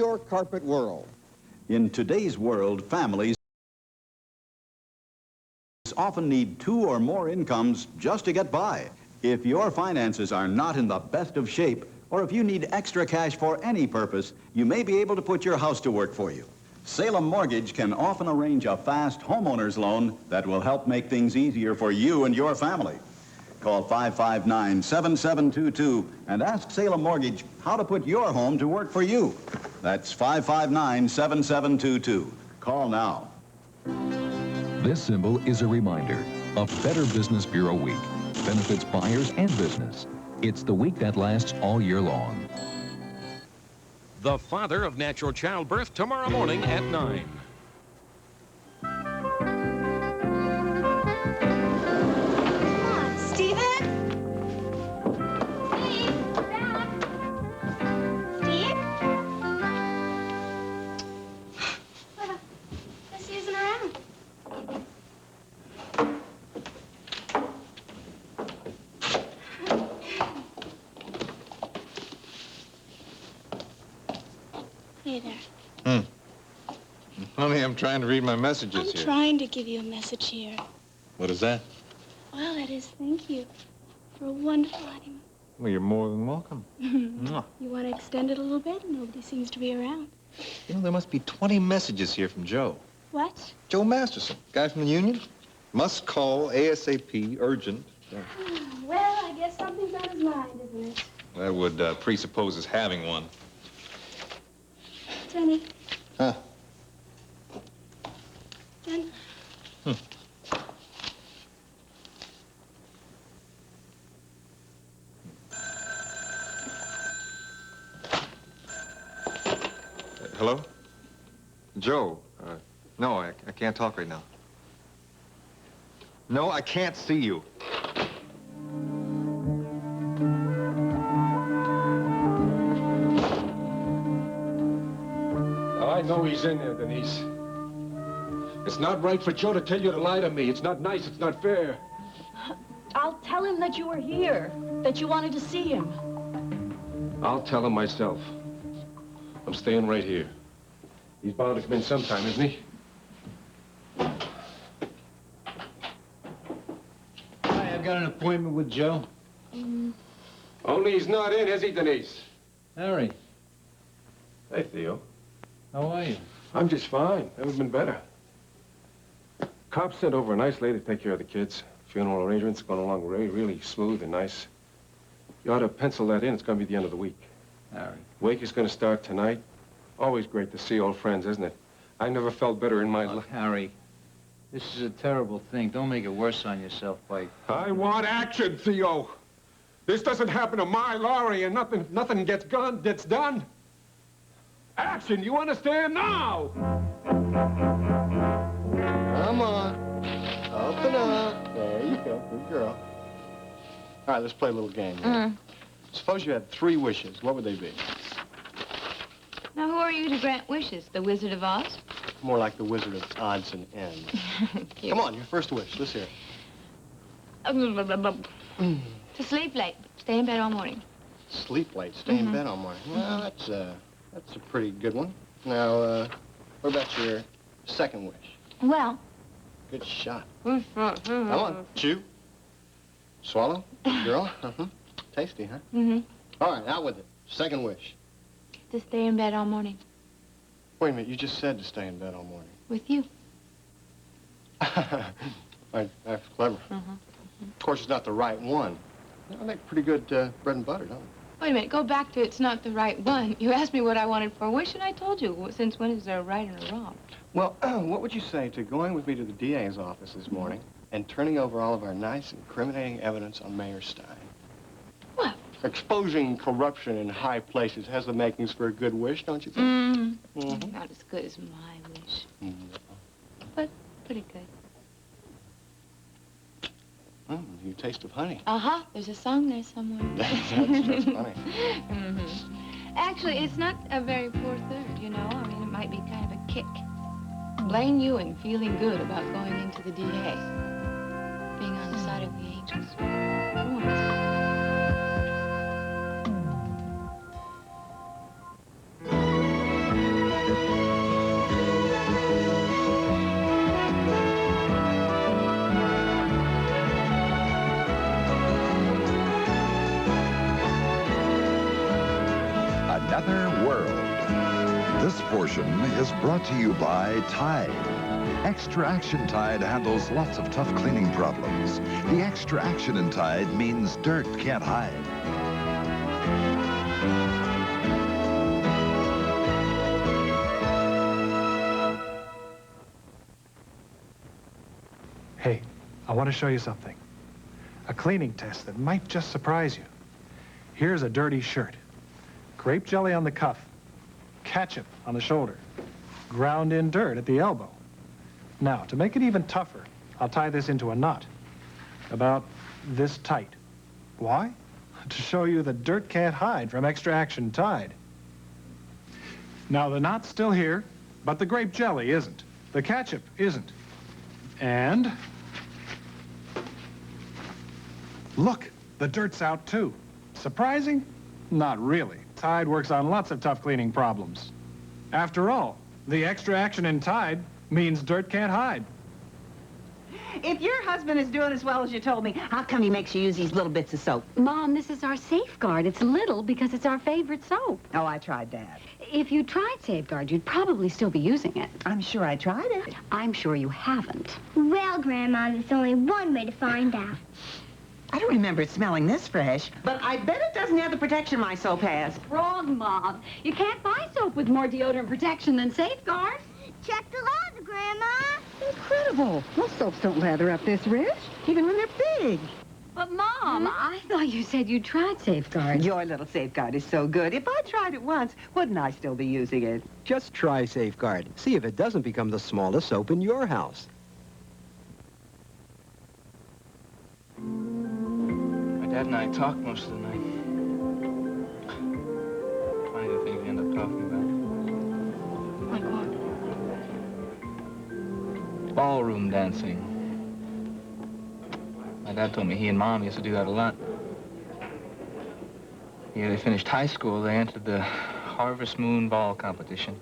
your carpet world. In today's world, families often need 2 or more incomes just to get by. If your finances are not in the best of shape, or if you need extra cash for any purpose, you may be able to put your house to work for you. Salem Mortgage can often arrange a fast homeowner's loan that will help make things easier for you and your family. Call 559-7722 and ask Salem Mortgage how to put your home to work for you. That's 559-7722. Call now. This symbol is a reminder of Better Business Bureau Week. Benefits buyers and business. It's the week that lasts all year long. The father of natural childbirth tomorrow morning at 9. Hey there. Honey, I'm trying to read my messages here. I'm trying to give you a message here. What is that? Well, that is thank you for a wonderful honeymoon. Well, you're more than welcome. You want to extend it a little bit? Nobody seems to be around. You know, there must be 20 messages here from Joe. What? Joe Masterson, guy from the union. Must call ASAP, urgent. Well, I guess something's on his mind, isn't it? That would presuppose his having one. Jenny. Huh? Jen. Hello? Joe, no, I can't talk right now. No, I can't see you. I know he's in there, Denise. It's not right for Joe to tell you to lie to me. It's not nice. It's not fair. I'll tell him that you were here, that you wanted to see him. I'll tell him myself. I'm staying right here. He's bound to come in sometime, isn't he? Hi, I've got an appointment with Joe. Only he's not in, is he, Denise? Harry, Hey, Theo. how are you? I'm just fine. Never been better. Cops sent over a nice lady to take care of the kids. Funeral arrangements going along really smooth and nice. You ought to pencil that in. It's going to be the end of the week. Harry. Wake is going to start tonight. Always great to see old friends, isn't it? I never felt better in my life. Look, Harry, this is a terrible thing. Don't make it worse on yourself by... I want action, Theo. This doesn't happen to my Laurie, and nothing gets done. Action, you understand now? Come on. Open up. There you go. Good girl. All right, let's play a little game. Suppose you had 3 wishes. What would they be? Now, who are you to grant wishes? The Wizard of Oz? More like the Wizard of Odds and Ends. Come on, your first wish. Let's hear it. To sleep late. Stay in bed all morning. Sleep late, stay in bed all morning. Well, that's a pretty good one. Now, what about your second wish? Well... Good shot. Come on, chew. Swallow. Good girl. Tasty, huh? All right, out with it. Second wish. To stay in bed all morning. Wait a minute, you just said to stay in bed all morning. With you. That's clever. Of course, it's not the right one. I make pretty good bread and butter, don't I? Wait a minute, go back to it's not the right one. You asked me what I wanted for a wish, and I told you. Since when is there a right and a wrong? Well, what would you say to going with me to the DA's office this morning and turning over all of our nice, incriminating evidence on Mayor Stein? Well... Exposing corruption in high places has the makings for a good wish, don't you think? Not as good as my wish. But pretty good. Your taste of honey. There's a song there somewhere. That's just funny. Actually, it's not a very poor third, you know. I mean, it might be kind of a kick. Blaine Ewing feeling good about going into the DA. Being on the side of the angels. portion is brought to you by Tide. Extra Action Tide handles lots of tough cleaning problems. The extra action in Tide means dirt can't hide. Hey, I want to show you something. A cleaning test that might just surprise you. Here's a dirty shirt. Grape jelly on the cuff. Ketchup on the shoulder. Ground in dirt at the elbow. Now, to make it even tougher, I'll tie this into a knot. About this tight. Why? To show you that dirt can't hide from Extra Action Tide. Now, the knot's still here, but the grape jelly isn't. The ketchup isn't. And look, the dirt's out too. Surprising? Not really. Tide works on lots of tough cleaning problems. After all, the extra action in Tide means dirt can't hide. If your husband is doing as well as you told me, how come he makes you use these little bits of soap? Mom, this is our Safeguard. It's little because it's our favorite soap. Oh, I tried that. If you tried Safeguard, you'd probably still be using it. I'm sure I tried it. I'm sure you haven't. Well, Grandma, there's only one way to find out. I don't remember it smelling this fresh, but I bet it doesn't have the protection my soap has. Wrong, Mom. You can't buy soap with more deodorant protection than Safeguard. Check the lather, Grandma. Incredible. Most soaps don't lather up this rich, even when they're big. But, Mom, I thought you said you tried Safeguard. Your little Safeguard is so good. If I tried it once, wouldn't I still be using it? Just try Safeguard. See if it doesn't become the smallest soap in your house. My dad and I talk most of the night. Funny the things we end up talking about. Like what? Ballroom dancing. My dad told me he and Mom used to do that a lot. Yeah, they finished high school. They entered the Harvest Moon Ball competition.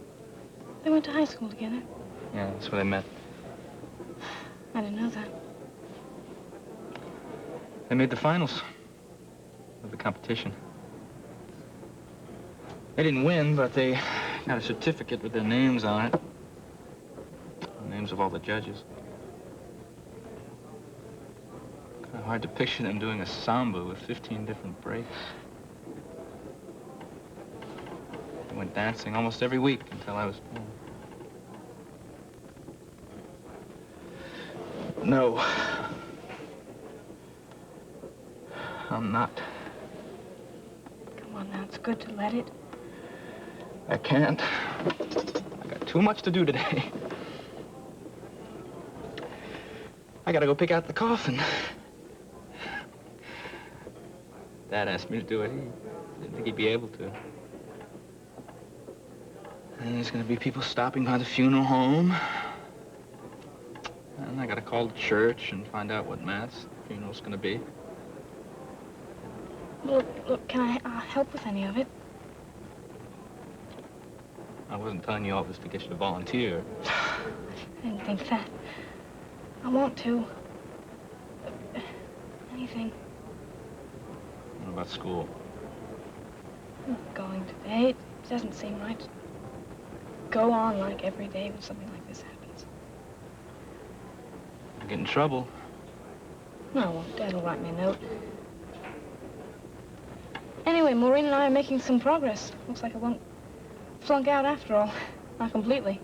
They went to high school together. Yeah, that's where they met. I didn't know that. They made the finals of the competition. They didn't win, but they got a certificate with their names on it. The names of all the judges. Kind of hard to picture them doing a samba with 15 different breaks. They went dancing almost every week until I was born. No. I'm not. Come on now, it's good to let it. I can't. I got too much to do today. I gotta go pick out the coffin. Dad asked me to do it. He didn't think he'd be able to. And there's gonna be people stopping by the funeral home. And I gotta call the church and find out what mass the funeral's gonna be. Look, can I help with any of it? I wasn't telling you all this to get you to volunteer. I didn't think that. I want to. Anything. What about school? I'm not going today. It doesn't seem right to go on like every day when something like this happens. I'll get in trouble. No, I won't. Dad will write me a note. Anyway, Maureen and I are making some progress. Looks like I won't flunk out after all. Not completely.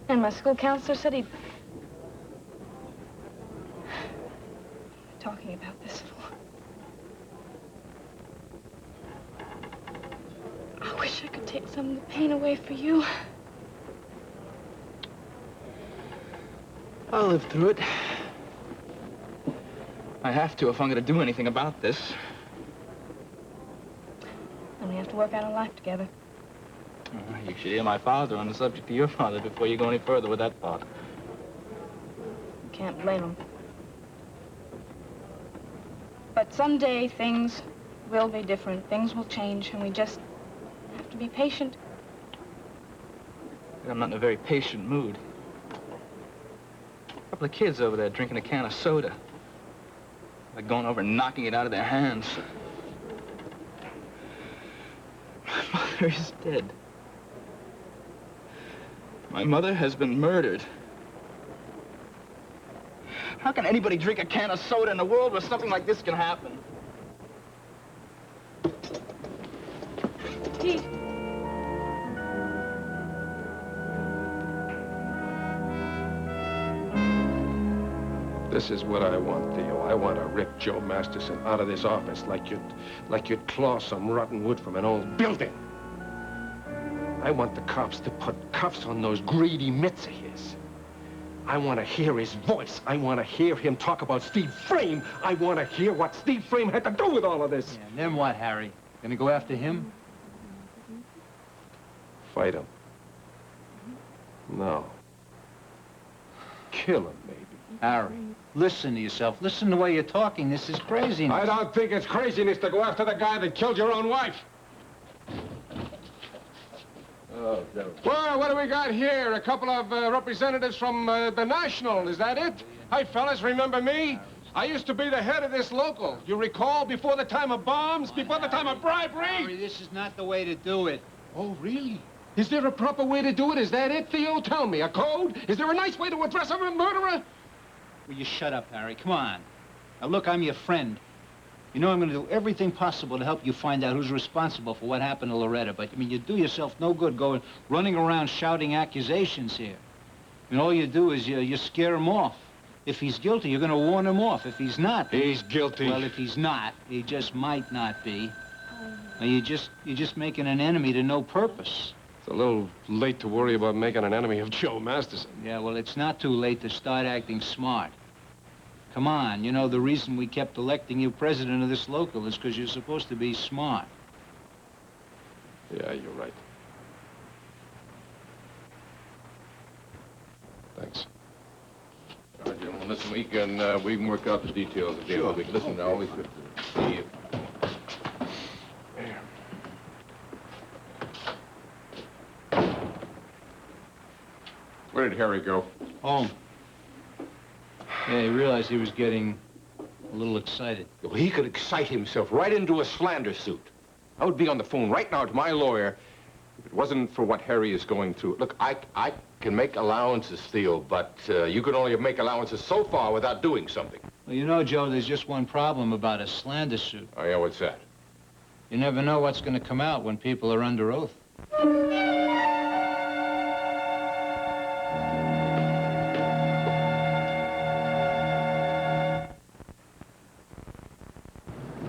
And my school counselor said he'd... talking about this for... I wish I could take some of the pain away for you. I'll live through it. I have to if I'm gonna do anything about this. And we have to work out our life together. You should hear my father on the subject of your father before you go any further with that thought. You can't blame him. But someday things will be different. Things will change, and we just have to be patient. I'm not in a very patient mood. A couple of kids over there drinking a can of soda. Like going over and knocking it out of their hands. My mother is dead. My mother has been murdered. How can anybody drink a can of soda in a world where something like this can happen? Pete. This is what I want, Theo. I want to rip Joe Masterson out of this office like you'd claw some rotten wood from an old building. I want the cops to put cuffs on those greedy mitts of his. I want to hear his voice. I want to hear him talk about Steve Frame. I want to hear what Steve Frame had to do with all of this. Yeah, and then what, Harry? Gonna go after him? Fight him. No. Kill him, maybe. Harry, listen to yourself. Listen to the way you're talking. This is craziness. I don't think it's craziness to go after the guy that killed your own wife. Oh, no. Well, what do we got here? A couple of representatives from the National, is that it? Hi, fellas, remember me? I used to be the head of this local. You recall, before the time of bombs, before the time of bribery? Harry, this is not the way to do it. Oh, really? Is there a proper way to do it? Is that it, Theo? Tell me, a code? Is there a nice way to address a murderer? Will you shut up, Harry? Come on. Now, look, I'm your friend. You know I'm going to do everything possible to help you find out who's responsible for what happened to Loretta, but, I mean, you do yourself no good going running around shouting accusations here. I mean, all you do is you scare him off. If he's guilty, you're going to warn him off. If he's not... He's guilty. Well, if he's not, he just might not be. Now, you're just making an enemy to no purpose. It's a little late to worry about making an enemy of Joe Masterson. Yeah, well, it's not too late to start acting smart. Come on, you know, the reason we kept electing you president of this local is because you're supposed to be smart. Yeah, you're right. Thanks. All right, gentlemen, listen, we can work out the details of the deal. We can listen, I always good to see you. Where did Harry go? Home. Yeah, he realized he was getting a little excited. Well, he could excite himself right into a slander suit. I would be on the phone right now to my lawyer if it wasn't for what Harry is going through. Look, I can make allowances, Theo, but you can only make allowances so far without doing something. Well, you know, Joe, there's just one problem about a slander suit. Oh, yeah, what's that? You never know what's going to come out when people are under oath.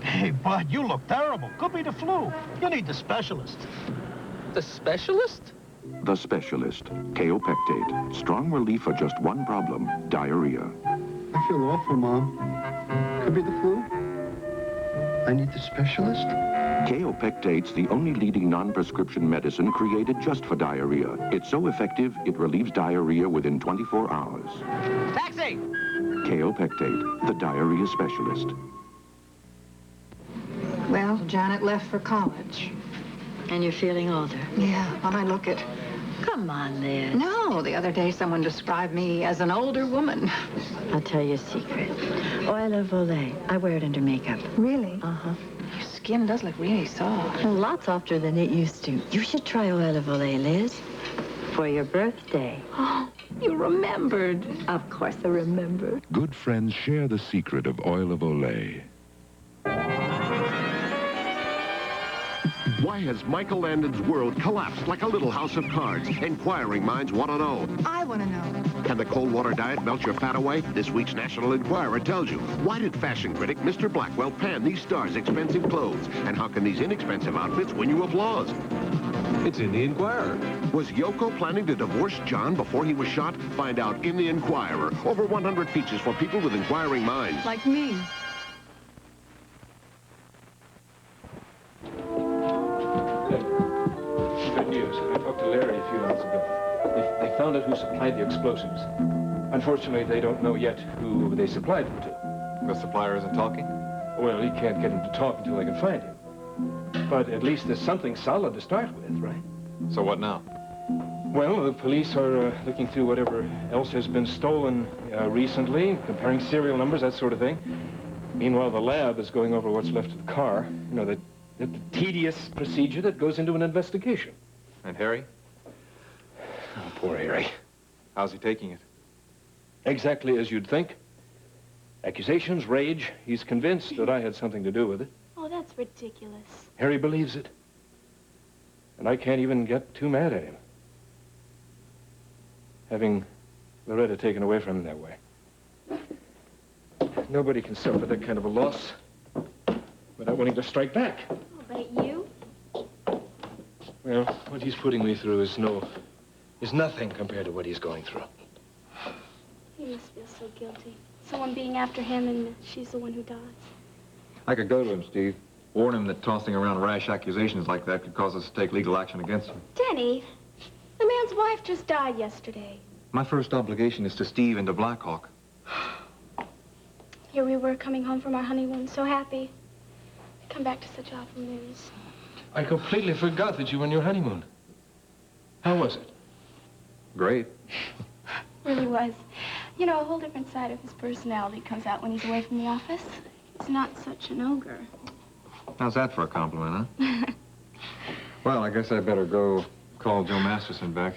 Hey, Bud, you look terrible. Could be the flu. You need the specialist. The specialist? The Specialist. Kaopectate. Strong relief for just one problem, diarrhea. I feel awful, Mom. Could be the flu. I need the specialist. Kaopectate's the only leading non-prescription medicine created just for diarrhea. It's so effective, it relieves diarrhea within 24 hours. Taxi! Kaopectate, the diarrhea specialist. Well, Janet left for college. And you're feeling older? Yeah, when I look at... Come on, Liz. No, the other day someone described me as an older woman. I'll tell you a secret. Oil of Olay. I wear it under makeup. Really? Uh-huh. Your skin does look really soft. A lot softer than it used to. You should try Oil of Olay, Liz. For your birthday. Oh, you remembered. Of course I remembered. Good friends share the secret of Oil of Olay. Why has Michael Landon's world collapsed like a little house of cards? Inquiring minds want to know. I want to know. Can the cold water diet melt your fat away? This week's National Enquirer tells you. Why did fashion critic Mr. Blackwell pan these stars' expensive clothes? And how can these inexpensive outfits win you applause? It's in the Enquirer. Was Yoko planning to divorce John before he was shot? Find out in the Enquirer. Over 100 features for people with inquiring minds. Like me. Good news. I talked to Larry a few minutes ago. They found out who supplied the explosives. Unfortunately, they don't know yet who they supplied them to. The supplier isn't talking? Well, he can't get him to talk until they can find him. But at least there's something solid to start with, right? So what now? Well, the police are looking through whatever else has been stolen recently, comparing serial numbers, that sort of thing. Meanwhile, the lab is going over what's left of the car. You know, the tedious procedure that goes into an investigation. And Harry? Oh, poor Harry. How's he taking it? Exactly as you'd think. Accusations, rage. He's convinced that I had something to do with it. Oh, that's ridiculous. Harry believes it. And I can't even get too mad at him. Having Loretta taken away from him that way. Nobody can suffer that kind of a loss without wanting to strike back. Oh, but you? Well, what he's putting me through is nothing compared to what he's going through. He must feel so guilty. Someone being after him and she's the one who dies. I could go to him, Steve. Warn him that tossing around rash accusations like that could cause us to take legal action against him. Denny, the man's wife just died yesterday. My first obligation is to Steve and to Blackhawk. Here we were coming home from our honeymoon, so happy. Come back to such awful news. I completely forgot that you were on your honeymoon. How was it? Great. Really was. You know, a whole different side of his personality comes out when he's away from the office. He's not such an ogre. How's that for a compliment, huh? Well, I guess I'd better go call Joe Masterson back.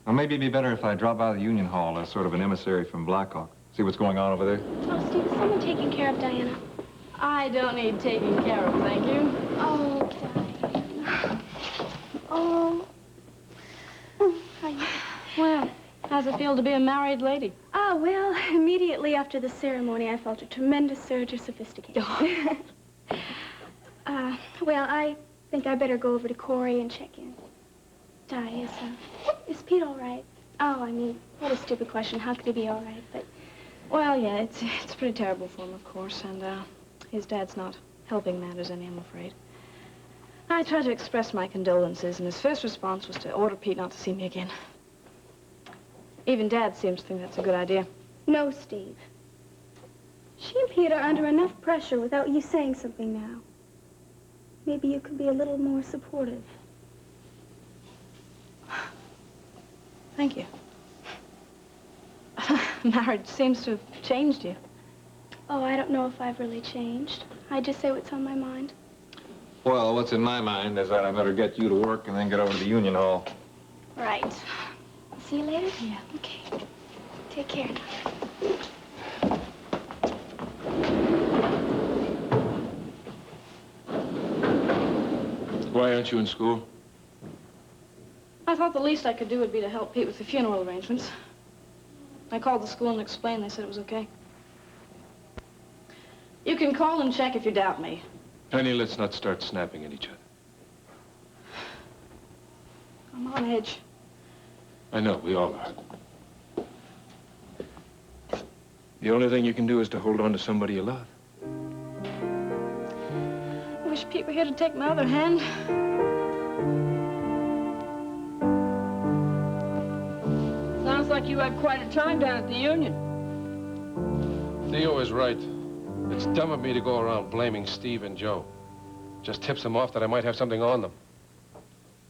Or maybe it'd be better if I drop by the Union Hall as sort of an emissary from Blackhawk. See what's going on over there? Oh, Steve, is someone taking care of Diana? I don't need taking care of, thank you. Oh, Diana. Oh. Hi. Well, how's it feel to be a married lady? Oh, well, immediately after the ceremony, I felt a tremendous surge of sophistication. Well, I think I better go over to Corey and check in. Di, is Pete all right? Oh, I mean, what a stupid question. How could he be all right? But, Well, yeah, it's pretty terrible for him, of course, and his dad's not helping matters any, I'm afraid. I tried to express my condolences, and his first response was to order Pete not to see me again. Even Dad seems to think that's a good idea. no, Steve. She and Pete are under enough pressure without you saying something now. Maybe you could be a little more supportive. Thank you. Marriage seems to have changed you. Oh, I don't know if I've really changed. I just say what's on my mind. Well, what's in my mind is that I better get you to work and then get over to the Union Hall. Right. See you later? Yeah. Okay. Take care now. Why aren't you in school? I thought the least I could do would be to help Pete with the funeral arrangements. I called the school and explained. They said it was okay. You can call and check if you doubt me. Honey, let's not start snapping at each other. I'm on edge. I know, we all are. The only thing you can do is to hold on to somebody you love. I wish Pete were here to take my other hand. Sounds like you had quite a time down at the Union. Theo is right. It's dumb of me to go around blaming Steve and Joe. Just tips them off that I might have something on them.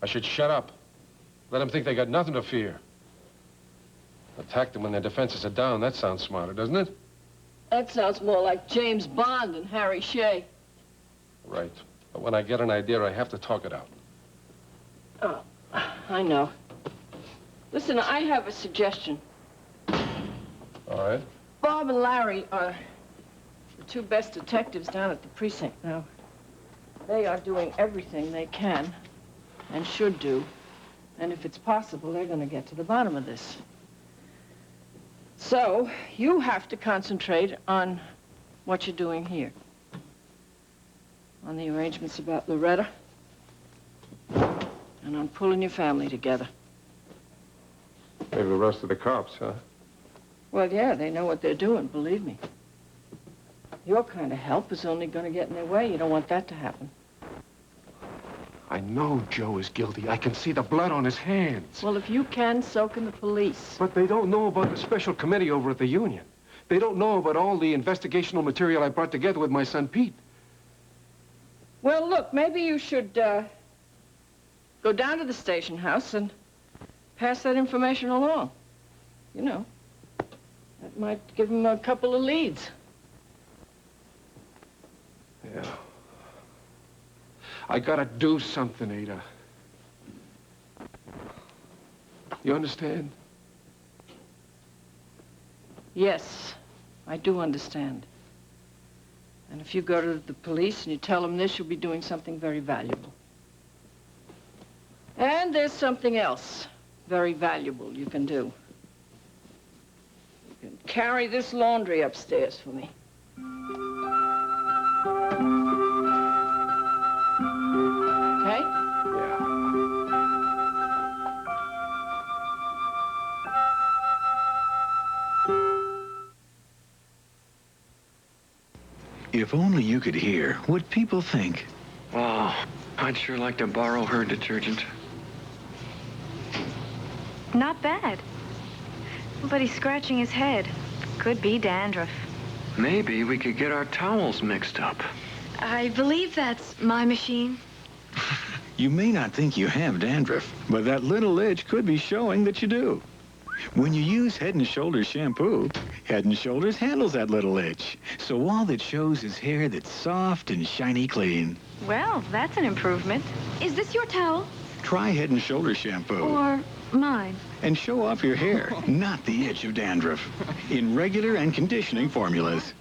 I should shut up. Let them think they got nothing to fear. Attack them when their defenses are down. That sounds smarter, doesn't it? That sounds more like James Bond and Harry Shea. Right. But when I get an idea, I have to talk it out. Oh, I know. Listen, I have a suggestion. All right. Bob and Larry are the two best detectives down at the precinct now. They are doing everything they can and should do. And if it's possible, they're going to get to the bottom of this. So, you have to concentrate on what you're doing here. On the arrangements about Loretta. And on pulling your family together. Maybe the rest of the cops, huh? Well, yeah, they know what they're doing, believe me. Your kind of help is only going to get in their way. You don't want that to happen. I know Joe is guilty. I can see the blood on his hands. Well, if you can, so can the police. But they don't know about the special committee over at the Union. They don't know about all the investigational material I brought together with my son, Pete. Well, look, maybe you should go down to the station house and pass that information along. You know, that might give them a couple of leads. Yeah. I gotta do something, Ada. You understand? Yes, I do understand. And if you go to the police and you tell them this, you'll be doing something very valuable. And there's something else very valuable you can do. You can carry this laundry upstairs for me. Okay? If only you could hear what people think. Oh, I'd sure like to borrow her detergent. Not bad. But he's scratching his head. Could be dandruff. Maybe we could get our towels mixed up. I believe that's my machine. You may not think you have dandruff, but that little itch could be showing that you do. When you use Head & Shoulders shampoo, Head & Shoulders handles that little itch. So all that shows is hair that's soft and shiny clean. Well, that's an improvement. Is this your towel? Try Head & Shoulders shampoo. Or mine? And show off your hair, not the itch of dandruff. In regular and conditioning formulas.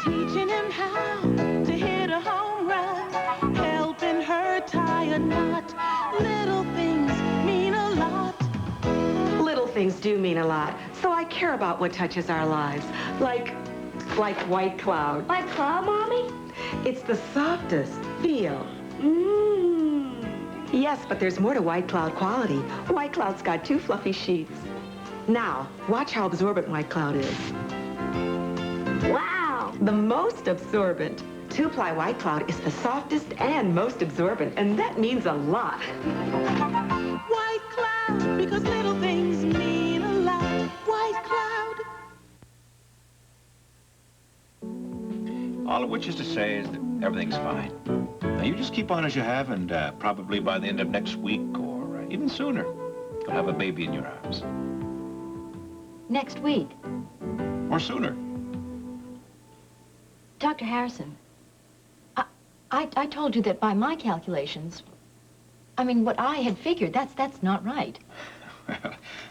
Teaching him how to hit a home run, helping her tie a knot. Little things mean a lot. Little things do mean a lot, so I care about what touches our lives. Like white cloud. White cloud, Mommy? It's the softest. Feel. Yes, but there's more to white cloud quality. White cloud's got 2 fluffy sheets. Now, watch how absorbent white cloud is. Wow! The most absorbent. 2-ply white cloud is the softest and most absorbent, and that means a lot. White cloud, because little things mean a lot. White cloud. All of which is to say is that everything's fine. Now, you just keep on as you have, and probably by the end of next week, or even sooner, you'll have a baby in your arms. Next week. Or sooner. Dr. Harrison, I told you that by my calculations, I mean, what I had figured, that's not right.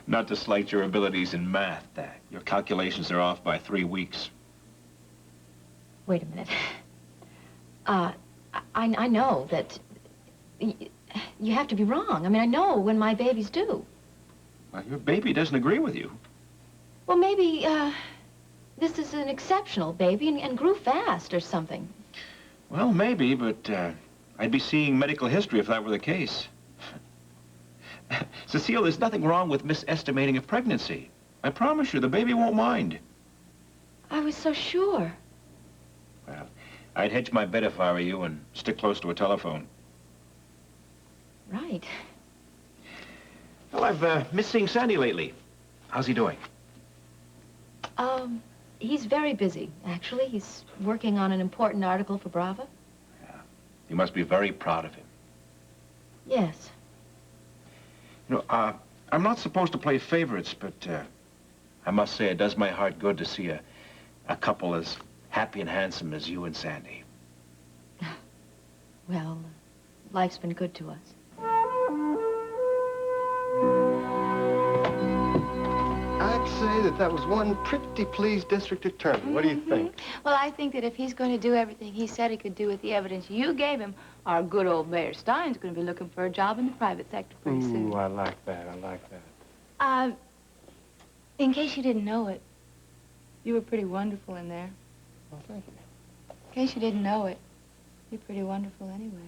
Not to slight your abilities in math, your calculations are off by 3 weeks. Wait a minute. I know that you have to be wrong. I mean, I know when my baby's due. Well, your baby doesn't agree with you. Well, maybe, this is an exceptional baby and grew fast or something. Well, maybe, but I'd be seeing medical history if that were the case. Cecile, there's nothing wrong with misestimating a pregnancy. I promise you, the baby won't mind. I was so sure. Well, I'd hedge my bet if I were you and stick close to a telephone. Right. Well, I've missed seeing Sandy lately. How's he doing? He's very busy, actually. He's working on an important article for Bravo. You must be very proud of him. Yes. You know, I'm not supposed to play favorites, but I must say it does my heart good to see a couple as happy and handsome as you and Sandy. Well, life's been good to us. I'd say that was one pretty pleased district attorney. What do you think? Well, I think that if he's going to do everything he said he could do with the evidence you gave him, our good old Mayor Stein's going to be looking for a job in the private sector pretty soon. Ooh, I like that. I like that. In case you didn't know it, you were pretty wonderful in there. Well, thank you. In case you didn't know it, you're pretty wonderful anywhere.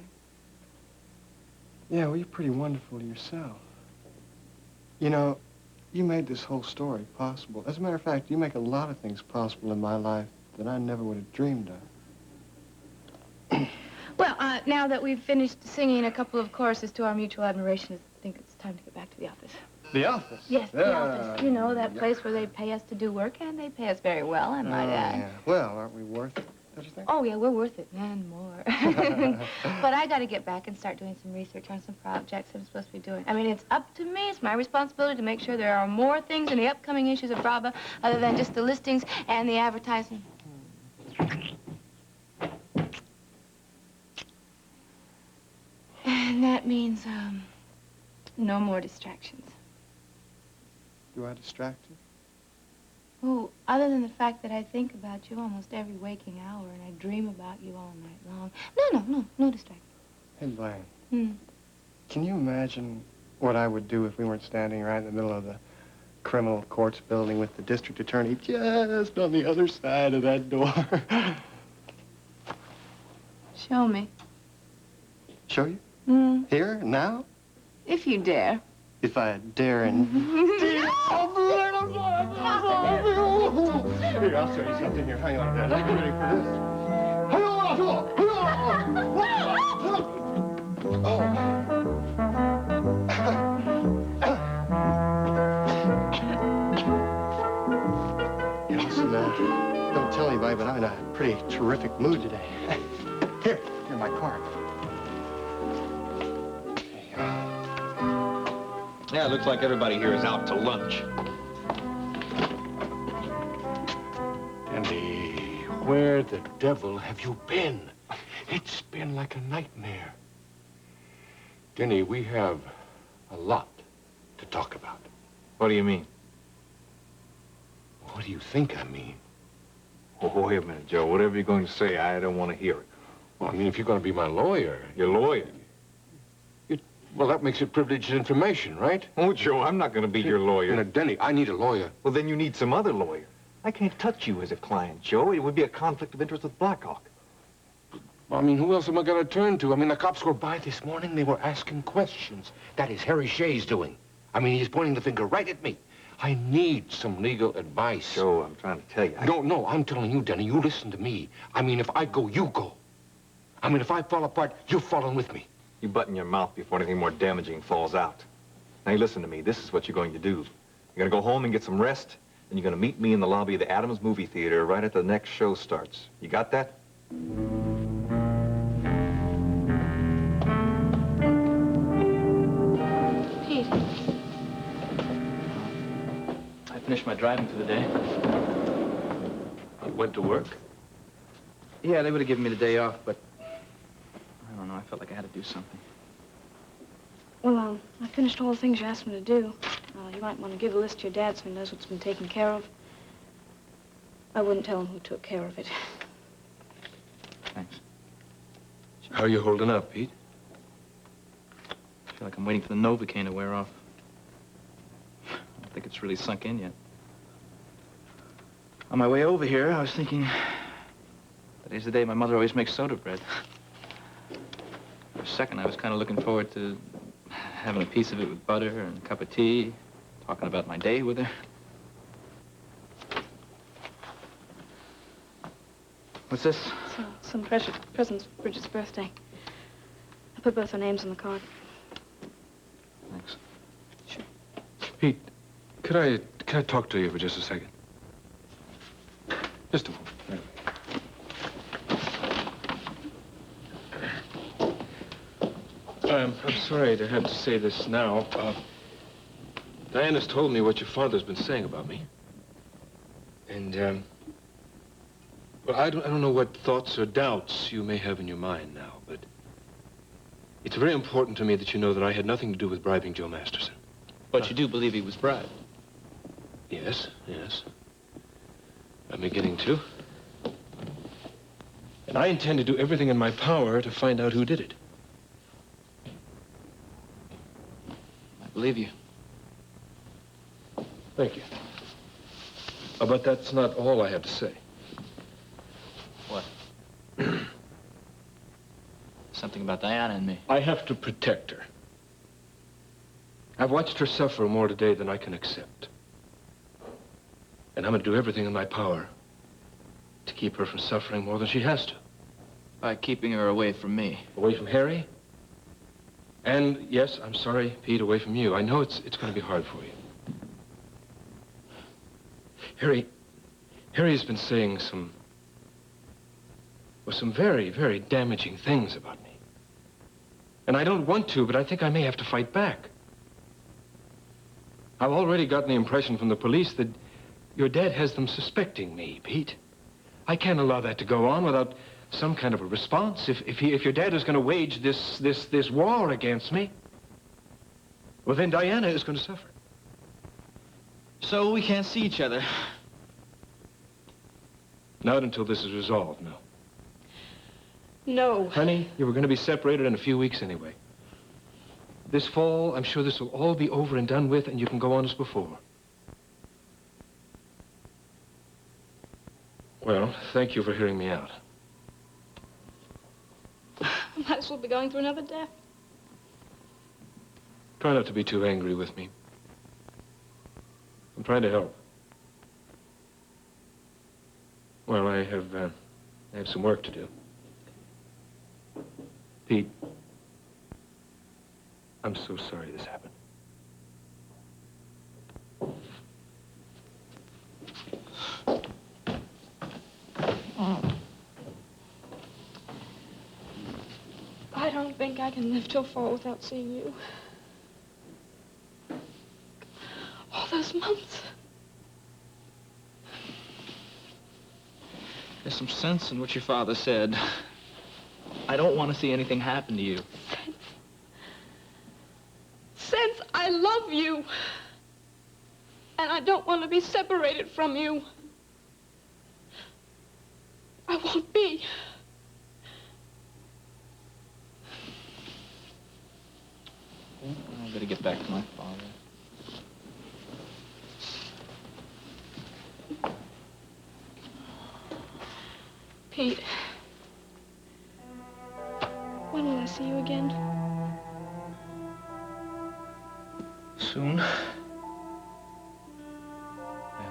Yeah, well, you're pretty wonderful yourself. You know, you made this whole story possible. As a matter of fact, you make a lot of things possible in my life that I never would have dreamed of. Well, now that we've finished singing a couple of choruses to our mutual admiration, I think it's time to get back to the office. The office? Yes, the office. You know, that place where they pay us to do work, and they pay us very well, I might add. Yeah. Well, aren't we worth it, don't you think? Oh, yeah, we're worth it, and more. But I got to get back and start doing some research on some projects I'm supposed to be doing. I mean, it's up to me. It's my responsibility to make sure there are more things in the upcoming issues of Bravo other than just the listings and the advertising. that means, no more distractions. Do I distract you? Oh, other than the fact that I think about you almost every waking hour and I dream about you all night long. No distraction. Hey, Blaine. Hmm. Can you imagine what I would do if we weren't standing right in the middle of the criminal courts building with the district attorney just on the other side of that door? Show me. Show you? Here, now? If you dare. If I dare and... Here, I'll show you something here. Hang on, Dad. Are you ready for this? Yeah, listen, don't tell anybody, but I'm in a pretty terrific mood today. Here's my card. Yeah, it looks like everybody here is out to lunch. Andy, where the devil have you been? It's been like a nightmare. Denny, we have a lot to talk about. What do you mean? What do you think I mean? Oh, wait a minute, Joe. Whatever you're going to say, I don't want to hear it. Well, I mean, if you're going to be my lawyer... Your lawyer? Well, that makes it privileged information, right? Oh, Joe, I'm not going to be your lawyer. Now, Denny, I need a lawyer. Well, then you need some other lawyer. I can't touch you as a client, Joe. It would be a conflict of interest with Blackhawk. Well, I mean, who else am I going to turn to? I mean, the cops were by this morning. They were asking questions. That is Harry Shea's doing. I mean, he's pointing the finger right at me. I need some legal advice. Joe, I'm trying to tell you. No, I'm telling you, Denny. You listen to me. I mean, if I go, you go. I mean, if I fall apart, you're falling with me. You button your mouth before anything more damaging falls out. Now, you listen to me. This is what you're going to do. You're going to go home and get some rest, and you're going to meet me in the lobby of the Adams movie theater right after the next show starts. You got that? Pete. I finished my driving for the day. You went to work? Yeah, they would have given me the day off, but I don't know. I felt like I had to do something. Well, I finished all the things you asked me to do. You might want to give a list to your dad so he knows what's been taken care of. I wouldn't tell him who took care of it. Thanks. How are you holding up, Pete? I feel like I'm waiting for the Novocaine to wear off. I don't think it's really sunk in yet. On my way over here, I was thinking, today's the day my mother always makes soda bread. For a second, I was kind of looking forward to having a piece of it with butter and a cup of tea, talking about my day with her. What's this? Some presents for Bridget's birthday. I put both our names on the card. Thanks. Sure. Pete, could I talk to you for just a second? Just a moment. I'm sorry to have to say this now. Diana's told me what your father's been saying about me. And, well, I don't know what thoughts or doubts you may have in your mind now, but it's very important to me that you know that I had nothing to do with bribing Joe Masterson. But you do believe he was bribed? Yes. I'm beginning to. And I intend to do everything in my power to find out who did it. I believe you. Thank you. But that's not all I have to say. What? Something about Diana and me. I have to protect her. I've watched her suffer more today than I can accept. And I'm going to do everything in my power to keep her from suffering more than she has to. By keeping her away from me. Away from Harry? And, yes, I'm sorry, Pete, away from you. I know it's going to be hard for you. Harry's been saying some very, very damaging things about me. And I don't want to, but I think I may have to fight back. I've already gotten the impression from the police that your dad has them suspecting me, Pete. I can't allow that to go on without some kind of a response. If your dad is going to wage this war against me, well, then Diana is going to suffer. So we can't see each other. Not until this is resolved, no. No. Honey, you were going to be separated in a few weeks anyway. This fall, I'm sure this will all be over and done with, and you can go on as before. Well, thank you for hearing me out. I might as well be going through another death. Try not to be too angry with me. I'm trying to help. Well, I have some work to do. Pete, I'm so sorry this happened. I don't think I can live till fall without seeing you. All those months. There's some sense in what your father said. I don't want to see anything happen to you. Since I love you. And I don't want to be separated from you. I won't be. I better get back to my father. Pete. When will I see you again? Soon. I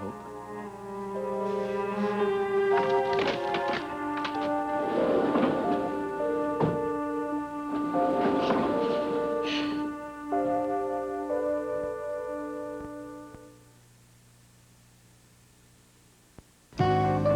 hope.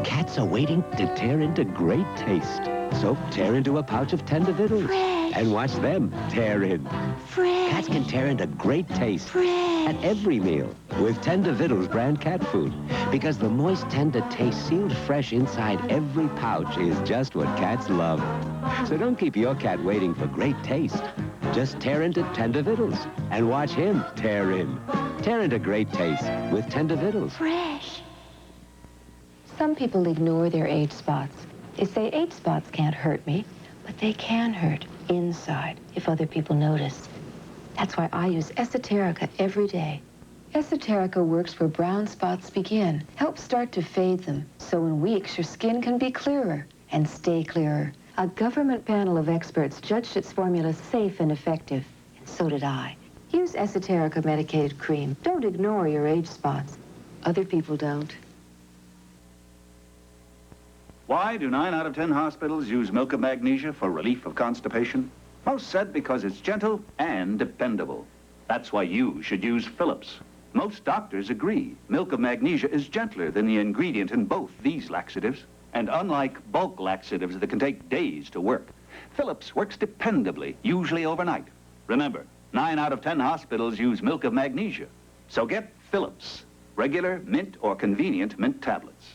Cats are waiting to tear into great taste. So tear into a pouch of tender victuals. And watch them tear in. Cats can tear into great taste at every meal with Tender Victuals brand cat food. Because the moist, tender taste sealed fresh inside every pouch is just what cats love. So don't keep your cat waiting for great taste. Just tear into Tender Victuals and watch him tear in. Tear into great taste with Tender Victuals. Fresh. Some people ignore their age spots. They say age spots can't hurt me, but they can hurt inside if other people notice. That's why I use Esoterica every day. Esoterica works where brown spots begin, helps start to fade them, so in weeks your skin can be clearer and stay clearer. A government panel of experts judged its formula safe and effective, and so did I. Use Esoterica medicated cream. Don't ignore your age spots. Other people don't. Why do 9 out of 10 hospitals use milk of magnesia for relief of constipation? Most said because it's gentle and dependable. That's why you should use Phillips. Most doctors agree milk of magnesia is gentler than the ingredient in both these laxatives. And unlike bulk laxatives that can take days to work, Phillips works dependably, usually overnight. Remember, 9 out of 10 hospitals use milk of magnesia. So get Phillips, regular mint or convenient mint tablets.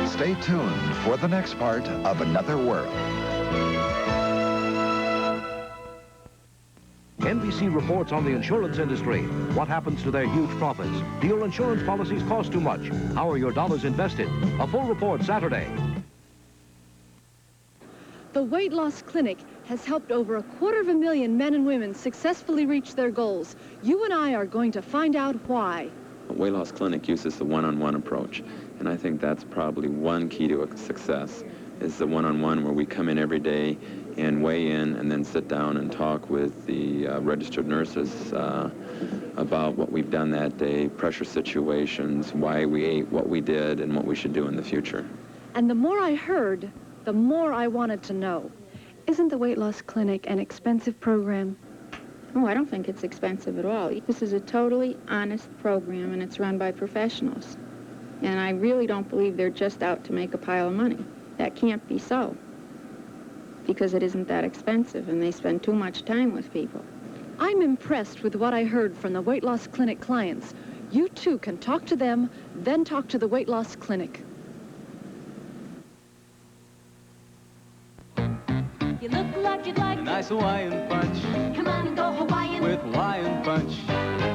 Stay tuned for the next part of Another World. NBC reports on the insurance industry. What happens to their huge profits? Do your insurance policies cost too much? How are your dollars invested? A full report Saturday. The Weight Loss Clinic has helped over 250,000 men and women successfully reach their goals. You and I are going to find out why. The Weight Loss Clinic uses the one-on-one approach, and I think that's probably one key to a success, is the one-on-one where we come in every day and weigh in and then sit down and talk with the registered nurses about what we've done that day, pressure situations, why we ate what we did, and what we should do in the future. And the more I heard, the more I wanted to know. Isn't the Weight Loss Clinic an expensive program? Oh, I don't think it's expensive at all. This is a totally honest program, and it's run by professionals. And I really don't believe they're just out to make a pile of money. That can't be so, because it isn't that expensive, and they spend too much time with people. I'm impressed with what I heard from the Weight Loss Clinic clients. You too can talk to them, then talk to the weight loss clinic. You look like you'd like a nice Hawaiian punch. Come on and go Hawaiian. With Hawaiian punch.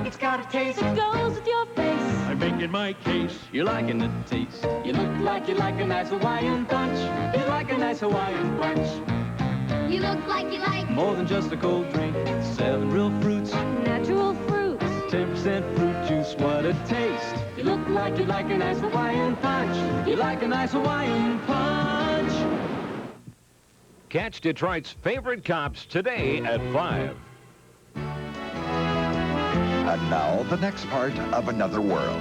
It's got a taste that goes with your face. I'm making my case. You're liking the taste. You look like you like a nice Hawaiian punch. You like a nice Hawaiian punch. You look like you like more than just a cold drink. 7 real fruits. Natural fruits. 10% fruit juice. What a taste. You look like you like a nice Hawaiian punch. You like a nice Hawaiian punch. Catch Detroit's favorite cops today at 5. And now, the next part of Another World.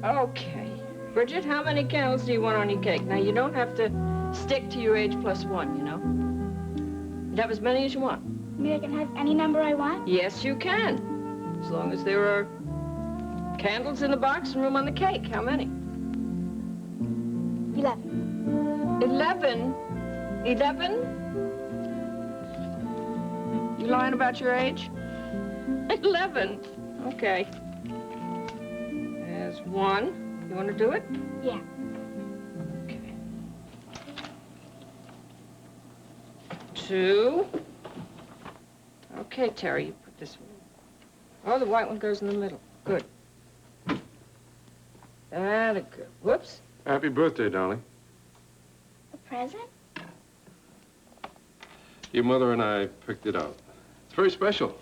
Okay. Bridget, how many candles do you want on your cake? Now, you don't have to stick to your age plus 1, you know? You have as many as you want. Maybe I can have any number I want? Yes, you can. As long as there are candles in the box and room on the cake. How many? 11. 11? 11? You lying about your age? 11. Okay. There's 1. You want to do it? Yeah. Okay. 2. Okay, Terry, you put this one. Oh, the white one goes in the middle. Good. That'll good. Whoops. Happy birthday, darling. A present? Your mother and I picked it out. It's very special.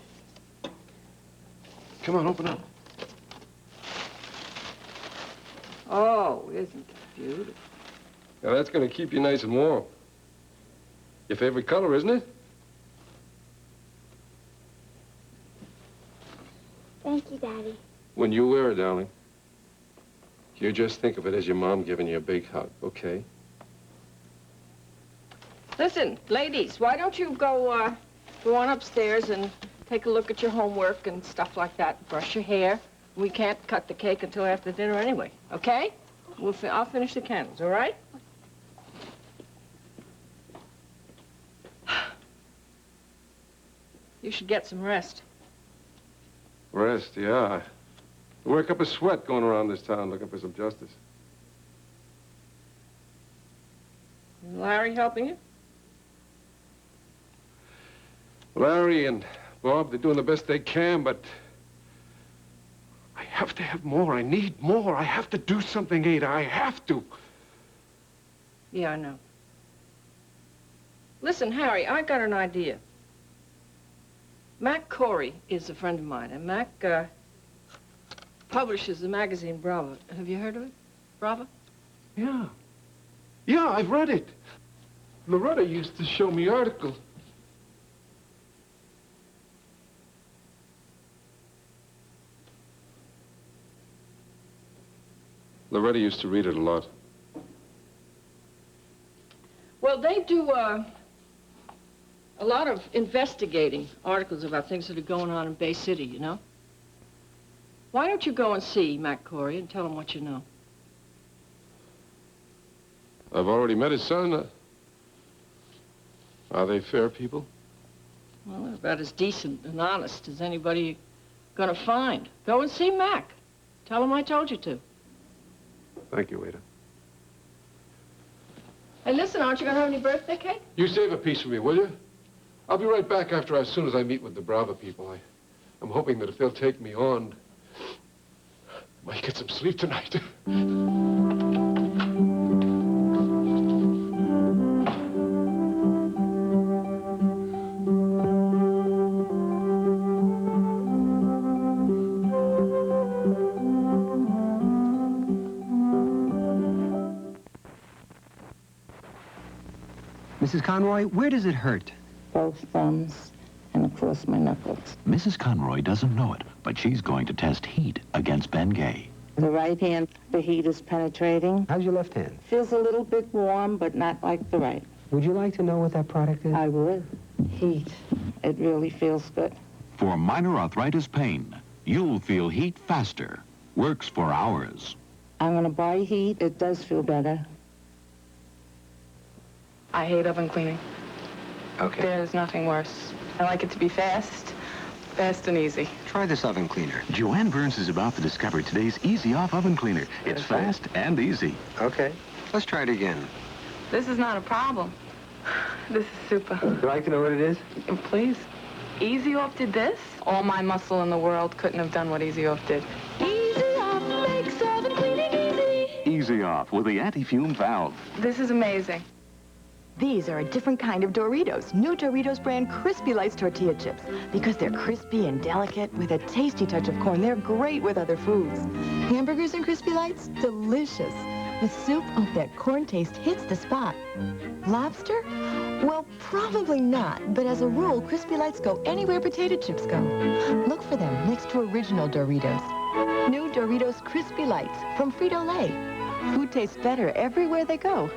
Come on, open up. Oh, isn't that beautiful? Now, that's going to keep you nice and warm. Your favorite color, isn't it? Thank you, Daddy. When you wear it, darling, you just think of it as your mom giving you a big hug, okay? Listen, ladies, why don't you go on upstairs and take a look at your homework and stuff like that. Brush your hair. We can't cut the cake until after dinner anyway, okay? I'll finish the candles, all right? You should get some rest. Rest, yeah. I work up a sweat going around this town looking for some justice. Is Larry helping you? Larry and Bob, they're doing the best they can, but I have to have more. I need more. I have to do something, Ada. I have to. Yeah, I know. Listen, Harry, I got an idea. Mac Corey is a friend of mine, and Mac publishes the magazine Bravo. Have you heard of it? Bravo? Yeah. Yeah, I've read it. Loretta used to show me articles. Loretta used to read it a lot. Well, they do a lot of investigating articles about things that are going on in Bay City, you know? Why don't you go and see Mac Corey and tell him what you know? I've already met his son. Are they fair people? Well, they're about as decent and honest as anybody gonna find. Go and see Mac. Tell him I told you to. Thank you, Ada. Hey, listen, aren't you gonna have any birthday cake? You save a piece for me, will you? I'll be right back as soon as I meet with the Bravo people. I'm hoping that if they'll take me on, I might get some sleep tonight. Mrs. Conroy, where does it hurt? Both thumbs and across my knuckles. Mrs. Conroy doesn't know it, but she's going to test heat against Ben Gay. The right hand, the heat is penetrating. How's your left hand? Feels a little bit warm, but not like the right. Would you like to know what that product is? I would. Heat. It really feels good. For minor arthritis pain, you'll feel heat faster. Works for hours. I'm going to buy heat. It does feel better. I hate oven cleaning. Okay. There's nothing worse. I like it to be fast, Fast and easy. Try this oven cleaner. Joanne Burns is about to discover today's easy-off oven cleaner. It's fast and easy. Okay. Let's try it again. This is not a problem. This is super. Would you like to know what it is? Please. Easy Off did this? All my muscle in the world couldn't have done what Easy Off did. Easy Off makes oven cleaning easy. Easy off with the anti-fume valve. This is amazing. These are a different kind of Doritos. New Doritos brand Crispy Lights tortilla chips. Because they're crispy and delicate with a tasty touch of corn, they're great with other foods. Hamburgers and Crispy Lights, delicious. With soup, that corn taste hits the spot. Lobster? Well, probably not. But as a rule, Crispy Lights go anywhere potato chips go. Look for them next to original Doritos. New Doritos Crispy Lights from Frito-Lay. Food tastes better everywhere they go.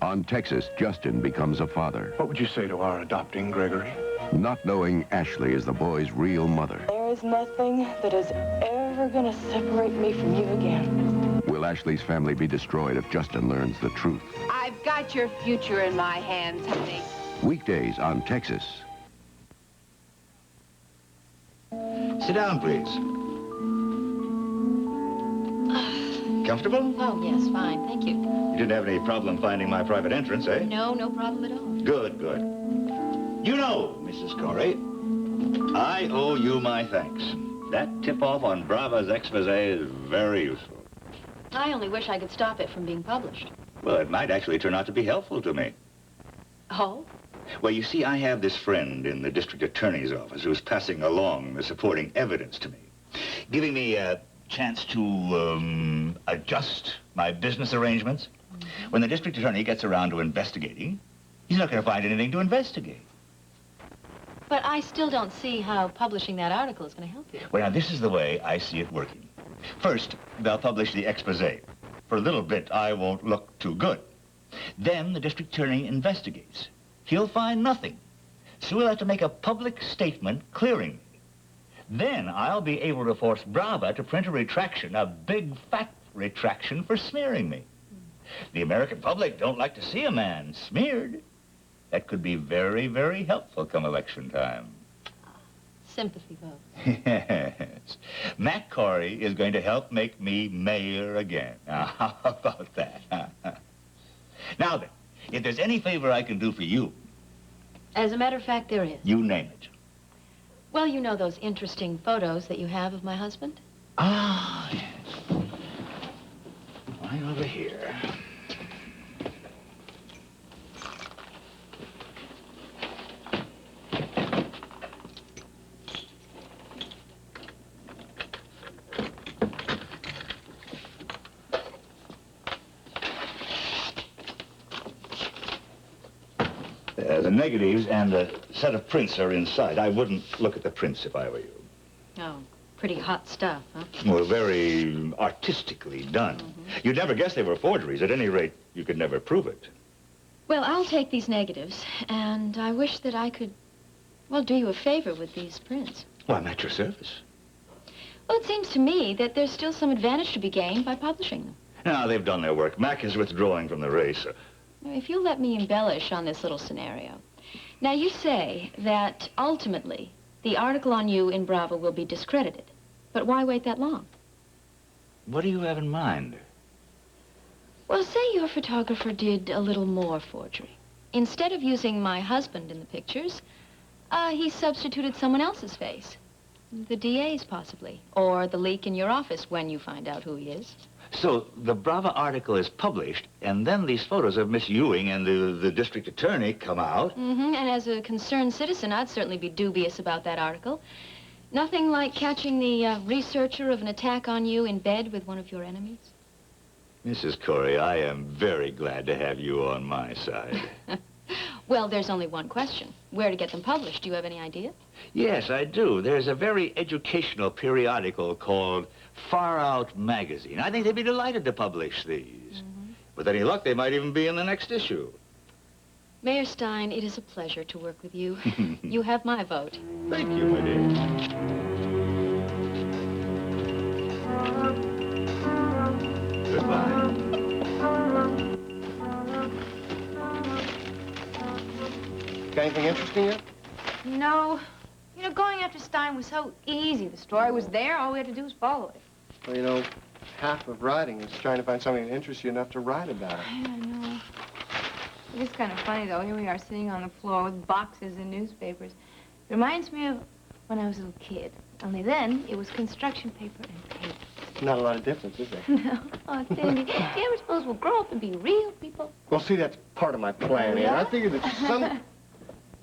On Texas, Justin becomes a father. What would you say to our adopting Gregory? Not knowing Ashley is the boy's real mother. There is nothing that is ever going to separate me from you again. Will Ashley's family be destroyed if Justin learns the truth? I've got your future in my hands, honey. Weekdays on Texas. Sit down, please. Comfortable? Oh, yes, fine, thank you. You didn't have any problem finding my private entrance, eh? No, no problem at all. Good, good. You know, Mrs. Corey, I owe you my thanks. That tip-off on Brava's expose is very useful. I only wish I could stop it from being published. Well, it might actually turn out to be helpful to me. Oh? Well, you see, I have this friend in the district attorney's office who's passing along the supporting evidence to me, giving me a chance to adjust my business arrangements. When the district attorney gets around to investigating, he's not going to find anything to investigate. But I still don't see how publishing that article is going to help you. Well, now, this is the way I see it working. First, they'll publish the expose. For a little bit, I won't look too good. Then the district attorney investigates. He'll find nothing. So we'll have to make a public statement clearing me. Then I'll be able to force Brava to print a retraction, a big, fat retraction for smearing me. The American public don't like to see a man smeared. That could be very, very helpful come election time. Sympathy vote. Yes. Matt Corey is going to help make me mayor again. Now, how about that? Now then, if there's any favor I can do for you... As a matter of fact, there is. You name it. Well, you know those interesting photos that you have of my husband? Ah, yes. Right over here. The negatives and a set of prints are inside. I wouldn't look at the prints if I were you. Oh, pretty hot stuff, huh? Well, very artistically done. You'd never guess they were forgeries. At any rate, you could never prove it. Well, I'll take these negatives, and I wish that I could, well, do you a favor with these prints. Well, I'm at your service. Well, it seems to me that there's still some advantage to be gained by publishing them. Now, they've done their work. Mac is withdrawing from the race. If you'll let me embellish on this little scenario. Now, you say that ultimately the article on you in Bravo will be discredited. But why wait that long? What do you have in mind? Well, say your photographer did a little more forgery. Instead of using my husband in the pictures, he substituted someone else's face. The DA's, possibly. Or the leak in your office when you find out who he is. So the Brava article is published, and then these photos of Miss Ewing and the district attorney come out. And as a concerned citizen, I'd certainly be dubious about that article. Nothing like catching the researcher of an attack on you in bed with one of your enemies. Mrs. Corey, I am very glad to have you on my side. Well, there's only one question. Where to get them published? Do you have any idea? Yes, I do. There's a very educational periodical called Far Out Magazine. I think they'd be delighted to publish these. With any luck, they might even be in the next issue. Mayor Stein, it is a pleasure to work with you. You have my vote. Thank you, my dear. Goodbye. Got anything interesting yet? No. You know, going after Stein was so easy. The story was there. All we had to do was follow it. Well, you know, half of writing is trying to find something that interests you enough to write about it. I know. It is kind of funny, though. Here we are sitting on the floor with boxes and newspapers. It reminds me of when I was a little kid. Only then, it was construction paper and paper. Not a lot of difference, is there? No. Oh, Cindy, do you ever suppose we'll grow up and be real people? Well, see, that's part of my plan, Ann. I figured that some...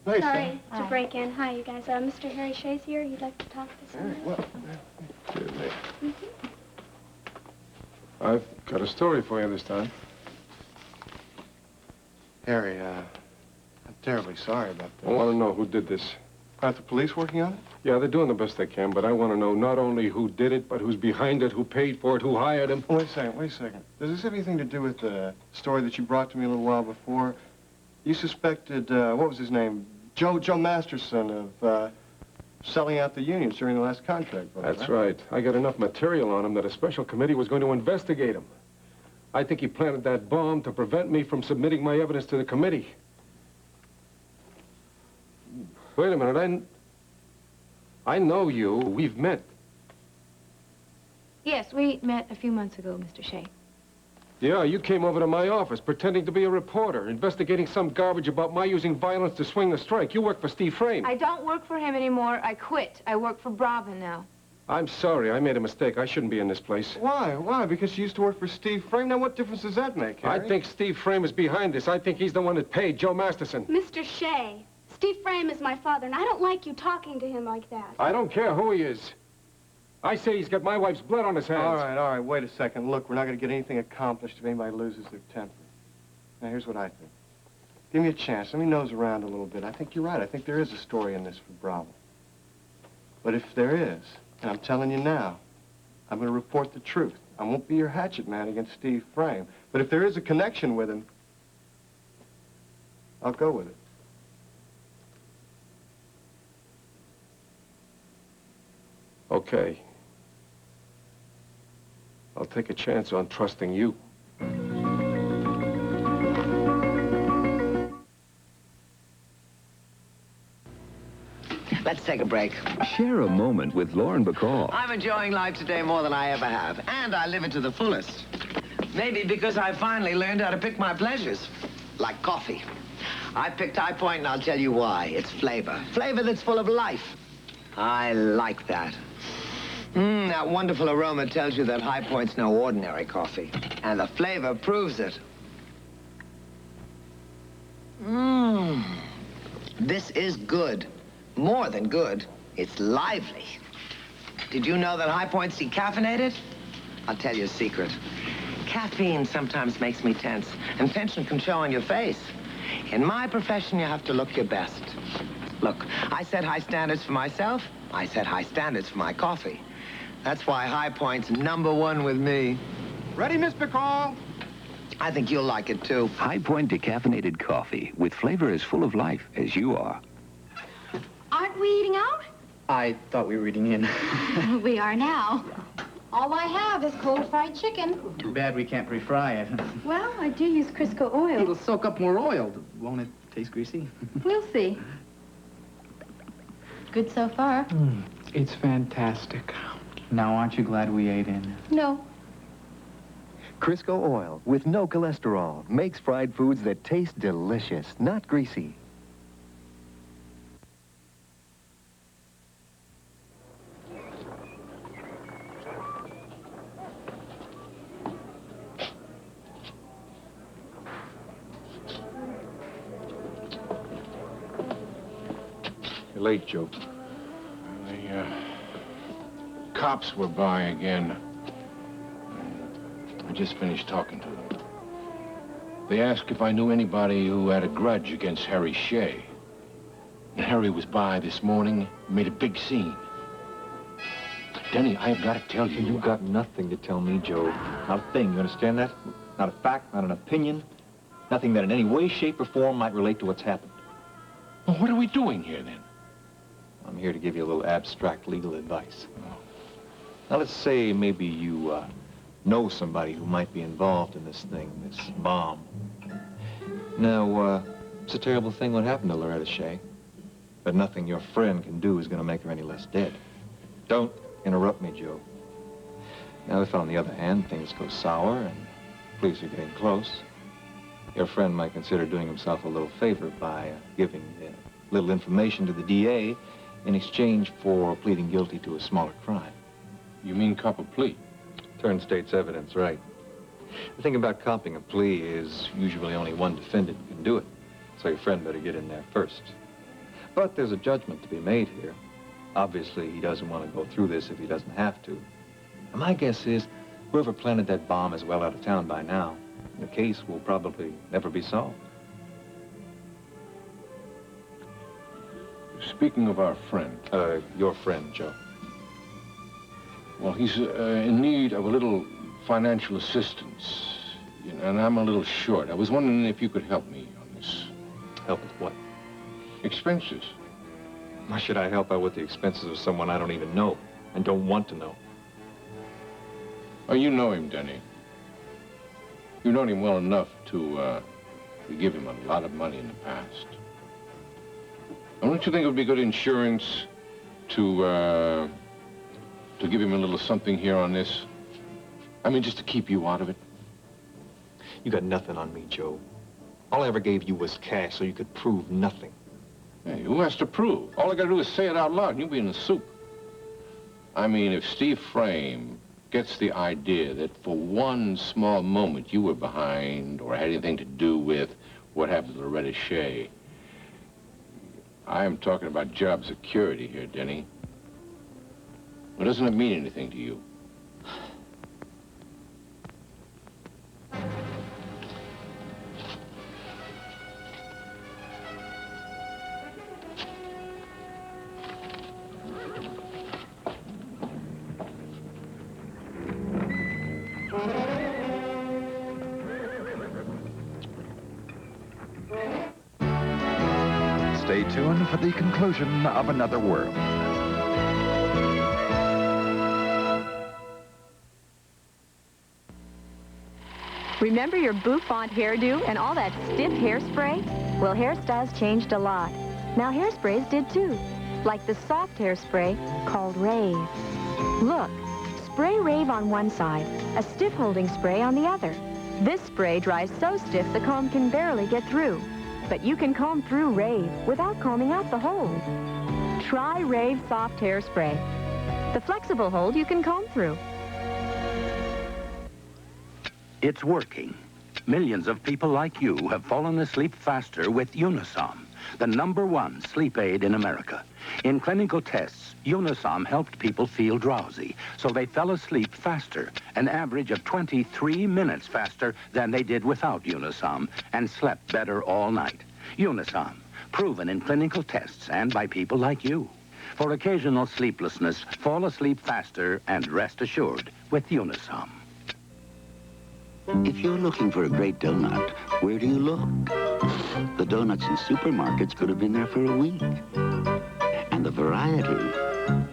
Nice, Sorry to break in. Hi, you guys. Mr. Harry Shea's here. He'd like to talk to someone. Well, I've got a story for you this time. Harry, I'm terribly sorry about this. I want to know who did this. Aren't the police working on it? Yeah, they're doing the best they can, but I want to know not only who did it, but who's behind it, who paid for it, who hired him. Oh, wait a second. Does this have anything to do with the story that you brought to me a little while before? You suspected, what was his name? Joe Masterson of selling out the unions during the last contract vote, That's right. I got enough material on him that a special committee was going to investigate him. I think he planted that bomb to prevent me from submitting my evidence to the committee. Wait a minute, I know you. We've met. Yes, we met a few months ago, Mr. Shea. Yeah, you came over to my office pretending to be a reporter, investigating some garbage about my using violence to swing the strike. You work for Steve Frame. I don't work for him anymore. I quit. I work for Bravo now. I'm sorry. I made a mistake. I shouldn't be in this place. Why? Why? Because you used to work for Steve Frame? Now, what difference does that make, Harry? I think Steve Frame is behind this. I think he's the one that paid Joe Masterson. Mr. Shea, Steve Frame is my father, and I don't like you talking to him like that. I don't care who he is. I say he's got my wife's blood on his hands. All right, wait a second. Look, we're not going to get anything accomplished if anybody loses their temper. Now, here's what I think. Give me a chance. Let me nose around a little bit. I think you're right. I think there is a story in this for Bravo. But if there is, and I'm telling you now, I'm going to report the truth. I won't be your hatchet man against Steve Frame. But if there is a connection with him, I'll go with it. Okay. I'll take a chance on trusting you. Let's take a break. Share a moment with Lauren Bacall. I'm enjoying life today more than I ever have, and I live it to the fullest. Maybe because I finally learned how to pick my pleasures, like coffee. I picked High Point, and I'll tell you why. It's flavor. Flavor that's full of life. I like that. That wonderful aroma tells you that High Point's no ordinary coffee. And the flavor proves it. This is good. More than good. It's lively. Did you know that High Point's decaffeinated? I'll tell you a secret. Caffeine sometimes makes me tense, and tension can show on your face. In my profession, you have to look your best. Look, I set high standards for myself. I set high standards for my coffee. That's why High Point's #1 with me. Ready, Miss Bacall? I think you'll like it, too. High Point decaffeinated coffee with flavor as full of life as you are. Aren't we eating out? I thought we were eating in. We are now. All I have is cold fried chicken. Too bad we can't refry it. Well, I do use Crisco oil. It'll soak up more oil. Won't it taste greasy? We'll see. Good so far. It's fantastic. Now, aren't you glad we ate in? No. Crisco oil with no cholesterol makes fried foods that taste delicious, not greasy. You're late, Joe. The cops were by again. I just finished talking to them. They asked if I knew anybody who had a grudge against Harry Shea. And Harry was by this morning, made a big scene. Denny, I have got to tell you... You got nothing to tell me, Joe. Not a thing, you understand that? Not a fact, not an opinion. Nothing that in any way, shape, or form might relate to what's happened. Well, what are we doing here, then? I'm here to give you a little abstract legal advice. Now, let's say maybe you know somebody who might be involved in this thing, this bomb. Now, it's a terrible thing what happened to Loretta Shea. But nothing your friend can do is going to make her any less dead. Don't interrupt me, Joe. Now, if on the other hand, things go sour and police are getting close, your friend might consider doing himself a little favor by giving a little information to the DA in exchange for pleading guilty to a smaller crime. You mean cop a plea? Turn state's evidence right. The thing about copping a plea is usually only one defendant can do it, so your friend better get in there first. But there's a judgment to be made here. Obviously, he doesn't want to go through this if he doesn't have to. And my guess is whoever planted that bomb is well out of town by now. The case will probably never be solved. Speaking of our friend... your friend, Joe. Well, he's in need of a little financial assistance, you know, and I'm a little short. I was wondering if you could help me on this. Help with what? Expenses. Why should I help out with the expenses of someone I don't even know and don't want to know? Oh, you know him, Denny. You've known him well enough to give him a lot of money in the past. And don't you think it would be good insurance to give him a little something here on this? I mean, just to keep you out of it. You got nothing on me, Joe. All I ever gave you was cash so you could prove nothing. Hey, who has to prove? All I gotta do is say it out loud and you'll be in the soup. I mean, if Steve Frame gets the idea that for one small moment you were behind or had anything to do with what happened to Loretta Shea, I am talking about job security here, Denny. Well, doesn't it mean anything to you? Stay tuned for the conclusion of Another World. Remember your bouffant hairdo and all that stiff hairspray? Well, hairstyles changed a lot. Now hairsprays did too, like the soft hairspray called Rave. Look, spray Rave on one side, a stiff holding spray on the other. This spray dries so stiff the comb can barely get through. But you can comb through Rave without combing out the hold. Try Rave Soft Hairspray. The flexible hold you can comb through. It's working. Millions of people like you have fallen asleep faster with Unisom, the #1 sleep aid in America. In clinical tests, Unisom helped people feel drowsy, so they fell asleep faster, an average of 23 minutes faster than they did without Unisom, and slept better all night. Unisom, proven in clinical tests and by people like you. For occasional sleeplessness, fall asleep faster and rest assured with Unisom. If you're looking for a great donut, where do you look? The donuts in supermarkets could have been there for a week. And the variety,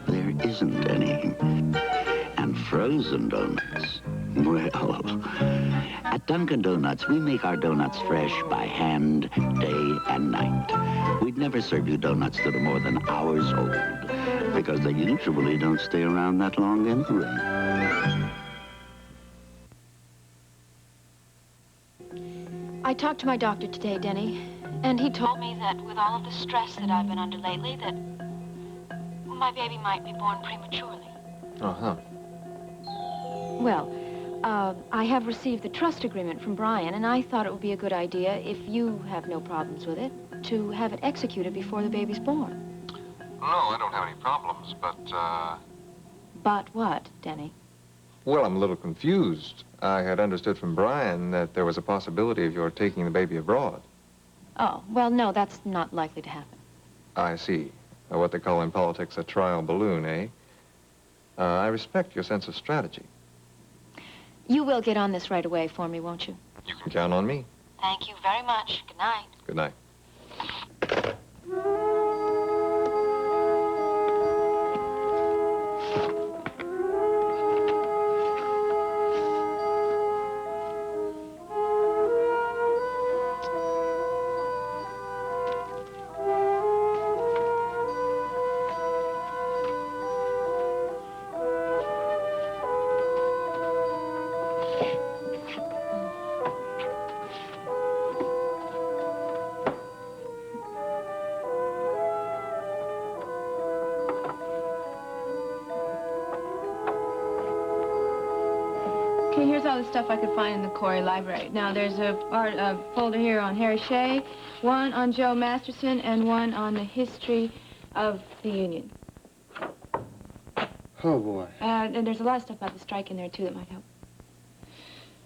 there isn't any. And frozen donuts, well, at Dunkin' Donuts, we make our donuts fresh by hand, day and night. We'd never serve you donuts that are more than hours old, because they usually don't stay around that long anyway. I talked to my doctor today, Denny, and he told me that with all of the stress that I've been under lately, that my baby might be born prematurely. Uh-huh. Well, I have received the trust agreement from Brian, and I thought it would be a good idea, if you have no problems with it, to have it executed before the baby's born. No, I don't have any problems, but, But what, Denny? Well, I'm a little confused. I had understood from Brian that there was a possibility of your taking the baby abroad. Oh, well, no, that's not likely to happen. I see. What they call in politics a trial balloon, eh? I respect your sense of strategy. You will get on this right away for me, won't you? You can count on me. Thank you very much. Good night. Good night. all the stuff I could find in the Corey library. Now, there's a folder here on Harry Shea, one on Joe Masterson, and one on the history of the Union. Oh, boy. And there's a lot of stuff about the strike in there, too, that might help.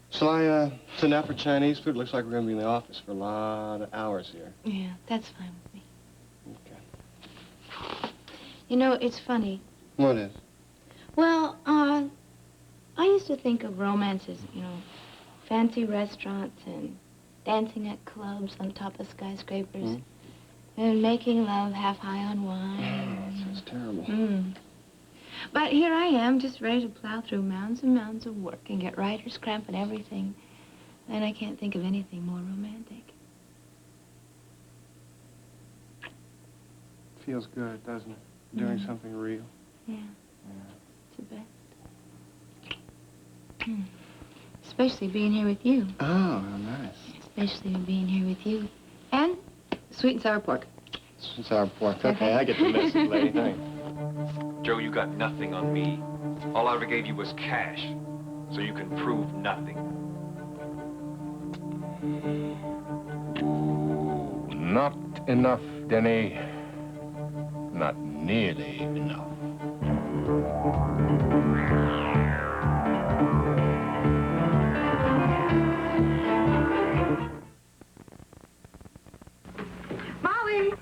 Shall I send out for Chinese food? Looks like we're going to be in the office for a lot of hours here. Yeah, that's fine with me. Okay. You know, it's funny. What is? Well, I used to think of romance as, you know, fancy restaurants and dancing at clubs on top of skyscrapers and making love half high on wine. Oh, that's terrible. But here I am, just ready to plow through mounds and mounds of work and get writer's cramp and everything. And I can't think of anything more romantic. Feels good, doesn't it? Doing something real. Yeah. It's the best. Especially being here with you. Oh, how nice. Especially being here with you. And sweet and sour pork. Sweet and sour pork. Okay, I get the message, lady. Thanks. Joe, you got nothing on me. All I ever gave you was cash, so you can prove nothing. Ooh, not enough, Denny. Not nearly enough. Molly,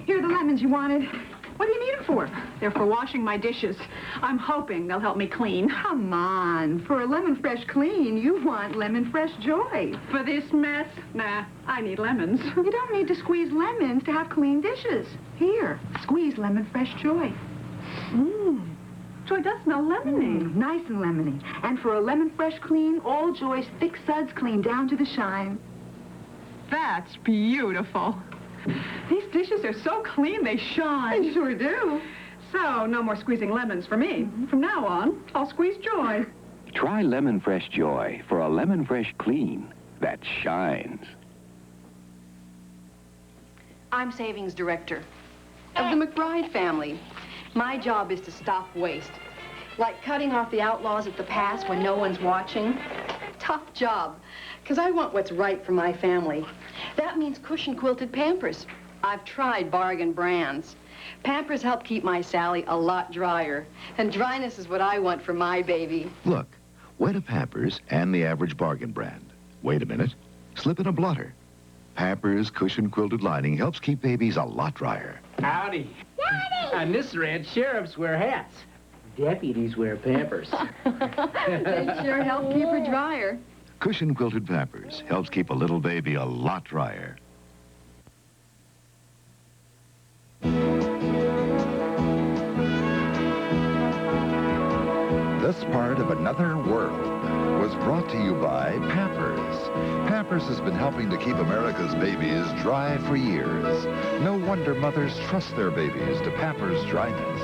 here are the lemons you wanted. What do you need them for? They're for washing my dishes. I'm hoping they'll help me clean. Come on. For a lemon fresh clean, you want lemon fresh joy. For this mess? Nah, I need lemons. You don't need to squeeze lemons to have clean dishes. Here, squeeze lemon fresh joy. Joy does smell lemony. Nice and lemony. And for a lemon fresh clean, all Joy's thick suds clean down to the shine. That's beautiful. These dishes are so clean, they shine. They sure do. So, no more squeezing lemons for me. From now on, I'll squeeze Joy. Try Lemon Fresh Joy for a lemon fresh clean that shines. I'm savings director of the McBride family. My job is to stop waste. Like cutting off the outlaws at the pass when no one's watching. Tough job, because I want what's right for my family. That means cushion-quilted Pampers. I've tried bargain brands. Pampers help keep my Sally a lot drier. And dryness is what I want for my baby. Look, wet a Pampers and the average bargain brand. Wait a minute. Slip in a blotter. Pampers cushion-quilted lining helps keep babies a lot drier. Howdy. Howdy. On this ranch, sheriffs wear hats. Deputies wear Pampers. They sure help keep her drier. Cushion-quilted Pampers helps keep a little baby a lot drier. This part of Another World was brought to you by Pampers. Pampers has been helping to keep America's babies dry for years. No wonder mothers trust their babies to Pampers dryness.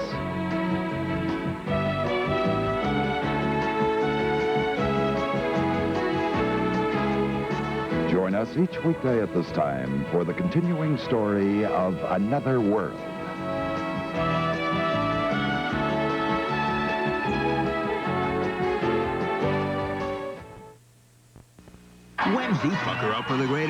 Join us each weekday at this time for the continuing story of Another World. Wednesday, pucker up for the great